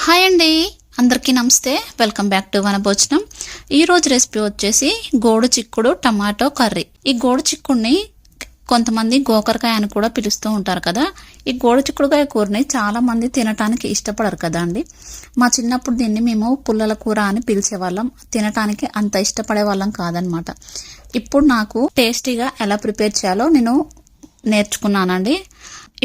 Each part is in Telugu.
హాయ్ అండి, అందరికీ నమస్తే. Welcome back to Vanabhojanam. ఈరోజు రెసిపీ వచ్చేసి గోడు చిక్కుడు టమాటో కర్రీ. ఈ గోడు చిక్కుడిని కొంతమంది గోకరకాయ అని కూడా పిలుస్తూ ఉంటారు కదా. ఈ గోడు చిక్కుడుకాయ కూరని చాలా మంది తినటానికి ఇష్టపడరు కదా అండి. మా చిన్నప్పుడు దీన్ని మేము పుల్లల కూర అని పిలిచేవాళ్ళం. తినటానికి అంత ఇష్టపడే వాళ్ళం కాదనమాట. ఇప్పుడు నాకు టేస్టీగా ఎలా ప్రిపేర్ చేయాలో నేను నేర్చుకున్నానండి.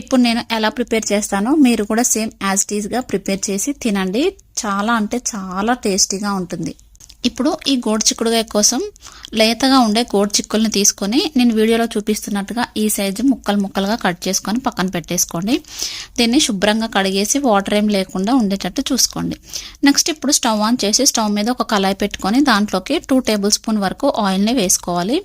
ఇప్పుడు నేను ఎలా ప్రిపేర్ చేస్తానో మీరు కూడా సేమ్ యాజ్ ఇట్ ఈస్గా ప్రిపేర్ చేసి తినండి. చాలా అంటే చాలా టేస్టీగా ఉంటుంది. ఇప్పుడు ఈ గోడు చిక్కుడుకాయ కోసం లేతగా ఉండే గోడు చిక్కుల్ని తీసుకొని నేను వీడియోలో చూపిస్తున్నట్టుగా ఈ సైజు ముక్కలు ముక్కలుగా కట్ చేసుకొని పక్కన పెట్టేసుకోండి. దీన్ని శుభ్రంగా కడిగేసి వాటర్ ఏం లేకుండా ఉండేటట్టు చూసుకోండి. నెక్స్ట్ ఇప్పుడు స్టవ్ ఆన్ చేసి స్టవ్ మీద ఒక కళాయి పెట్టుకొని దాంట్లోకి 2 టేబుల్ స్పూన్ వరకు ఆయిల్ని వేసుకోవాలి.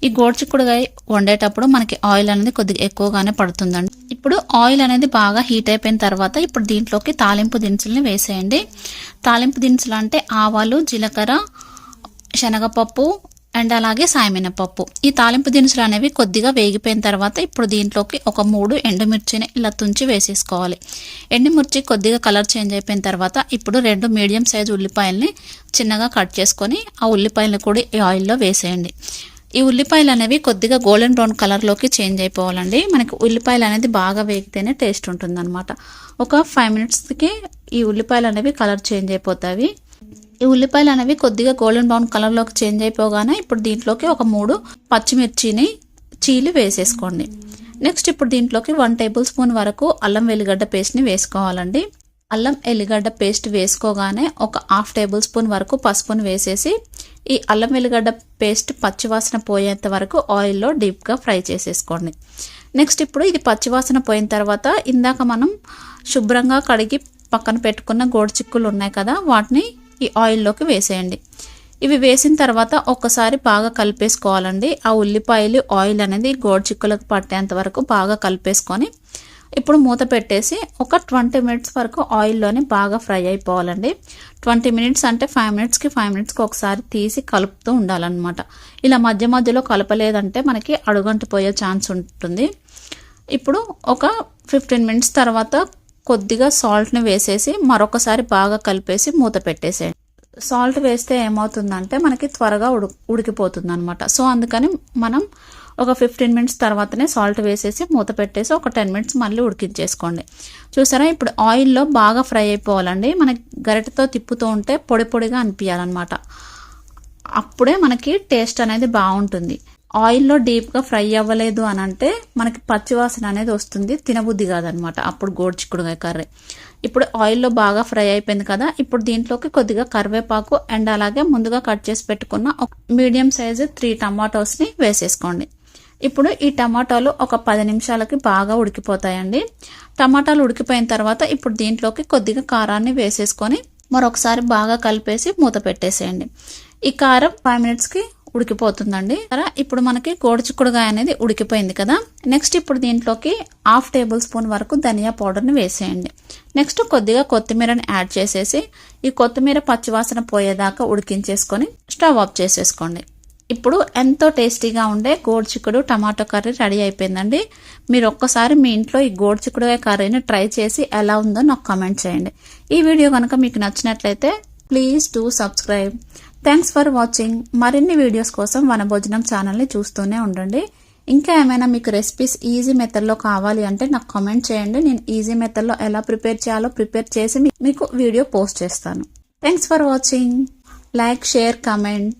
ఈ గోడు చిక్కుడుకాయ వండేటప్పుడు మనకి ఆయిల్ అనేది కొద్దిగా ఎక్కువగానే పడుతుందండి. ఇప్పుడు ఆయిల్ అనేది బాగా హీట్ అయిపోయిన తర్వాత ఇప్పుడు దీంట్లోకి తాలింపు దినుసుల్ని వేసేయండి. తాలింపు దినుసులు అంటే ఆవాలు, జీలకర్ర, శనగపప్పు అండ్ అలాగే సాయమినపప్పు. ఈ తాలింపు దినుసులు అనేవి కొద్దిగా వేగిపోయిన తర్వాత ఇప్పుడు దీంట్లోకి ఒక 3 ఎండుమిర్చిని ఇలా తుంచి వేసేసుకోవాలి. ఎండుమిర్చి కొద్దిగా కలర్ చేంజ్ అయిపోయిన తర్వాత ఇప్పుడు 2 మీడియం సైజు ఉల్లిపాయల్ని చిన్నగా కట్ చేసుకొని ఆ ఉల్లిపాయలను కూడా ఈ ఆయిల్లో వేసేయండి. ఈ ఉల్లిపాయలు అనేవి కొద్దిగా గోల్డెన్ బ్రౌన్ కలర్లోకి చేంజ్ అయిపోవాలండి. మనకి ఉల్లిపాయలు అనేది బాగా వేగితేనే టేస్ట్ ఉంటుంది అనమాట. ఒక 5 మినిట్స్కి ఈ ఉల్లిపాయలు అనేవి కలర్ చేంజ్ అయిపోతాయి. ఈ ఉల్లిపాయలు అనేవి కొద్దిగా గోల్డెన్ బ్రౌన్ కలర్లోకి చేంజ్ అయిపోగానే ఇప్పుడు దీంట్లోకి ఒక 3 పచ్చిమిర్చిని చీలి వేసేసుకోండి. నెక్స్ట్ ఇప్పుడు దీంట్లోకి 1 టేబుల్ స్పూన్ వరకు అల్లం వెల్లిగడ్డ పేస్ట్ని వేసుకోవాలండి. అల్లం ఎల్లిగడ్డ పేస్ట్ వేసుకోగానే ఒక 1/2 టేబుల్ స్పూన్ వరకు పసుపుని వేసేసి ఈ అల్లం వెల్లిగడ్డ పేస్ట్ పచ్చివాసన పోయేంత వరకు ఆయిల్లో డీప్గా ఫ్రై చేసేసుకోండి. నెక్స్ట్ ఇప్పుడు ఇది పచ్చివాసన పోయిన తర్వాత ఇందాక మనం శుభ్రంగా కడిగి పక్కన పెట్టుకున్న గోడు చిక్కులు ఉన్నాయి కదా, వాటిని ఈ ఆయిల్లోకి వేసేయండి. ఇవి వేసిన తర్వాత ఒక్కసారి బాగా కలిపేసుకోవాలండి. ఆ ఉల్లిపాయలు ఆయిల్ అనేది గోడు చిక్కులకు పట్టేంత వరకు బాగా కలిపేసుకొని ఇప్పుడు మూత పెట్టేసి ఒక 20 మినిట్స్ వరకు ఆయిల్లోనే బాగా ఫ్రై అయిపోవాలండి. 20 మినిట్స్ అంటే 5 మినిట్స్కి ఒకసారి తీసి కలుపుతూ ఉండాలన్నమాట. ఇలా మధ్య మధ్యలో కలపలేదంటే మనకి అడుగంటిపోయే ఛాన్స్ ఉంటుంది. ఇప్పుడు ఒక 15 మినిట్స్ తర్వాత కొద్దిగా సాల్ట్ని వేసేసి మరొకసారి బాగా కలిపేసి మూత పెట్టేసేయండి. సాల్ట్ వేస్తే ఏమవుతుందంటే మనకి త్వరగా ఉడికిపోతుంది అనమాట. సో అందుకని మనం ఒక 15 మినిట్స్ తర్వాతనే సాల్ట్ వేసేసి మూత పెట్టేసి ఒక 10 మినిట్స్ మళ్ళీ ఉడికించేసుకోండి. చూసారా, ఇప్పుడు ఆయిల్లో బాగా ఫ్రై అయిపోవాలండి. మనకి గరిటెతో తిప్పుతూ ఉంటే పొడి పొడిగా అనిపించాలన్నమాట. అప్పుడే మనకి టేస్ట్ అనేది బాగుంటుంది. ఆయిల్లో డీప్గా ఫ్రై అవ్వలేదు అని అంటే మనకి పచ్చివాసన అనేది వస్తుంది, తినబుద్ధి కాదనమాట అప్పుడు గోడు చిక్కుడుకాయ కర్రీ. ఇప్పుడు ఆయిల్లో బాగా ఫ్రై అయిపోయింది కదా, ఇప్పుడు దీంట్లోకి కొద్దిగా కరివేపాకు అండ్ అలాగే ముందుగా కట్ చేసి పెట్టుకున్న ఒక మీడియం సైజు 3 టమాటోస్ని వేసేసుకోండి. ఇప్పుడు ఈ టమాటాలు ఒక 10 నిమిషాలకి బాగా ఉడికిపోతాయండి. టమాటాలు ఉడికిపోయిన తర్వాత ఇప్పుడు దీంట్లోకి కొద్దిగా కారాన్ని వేసేసుకొని మరొకసారి బాగా కలిపేసి మూత పెట్టేసేయండి. ఈ కారం 5 మినిట్స్కి ఉడికిపోతుందండి. ఇప్పుడు మనకి గోడు చిక్కుడుకాయ అనేది ఉడికిపోయింది కదా. నెక్స్ట్ ఇప్పుడు దీంట్లోకి 1/2 టేబుల్ స్పూన్ వరకు ధనియా పౌడర్ని వేసేయండి. నెక్స్ట్ కొద్దిగా కొత్తిమీరని యాడ్ చేసేసి ఈ కొత్తిమీర పచ్చివాసన పోయేదాకా ఉడికించేసుకొని స్టవ్ ఆఫ్ చేసేసుకోండి. ఇప్పుడు ఎంతో టేస్టీగా ఉండే గోడు చిక్కుడు టమాటో కర్రీ రెడీ అయిపోయిందండి. మీరు ఒక్కసారి మీ ఇంట్లో ఈ గోడు చిక్కుడుకాయ కర్రీని ట్రై చేసి ఎలా ఉందో నాకు కామెంట్ చేయండి. ఈ వీడియో కనుక మీకు నచ్చినట్లయితే please do subscribe. Thanks for watching. మరిన్ని వీడియోస్ కోసం వనభోజనం ఛానల్ని చూస్తూనే ఉండండి. ఇంకా ఏమైనా మీకు రెసిపీస్ ఈజీ మెథడ్లో కావాలి అంటే నాకు కామెంట్ చేయండి. నేను ఈజీ మెథడ్లో ఎలా ప్రిపేర్ చేయాలో ప్రిపేర్ చేసి మీకు వీడియో పోస్ట్ చేస్తాను. Thanks for watching. Like, share, comment.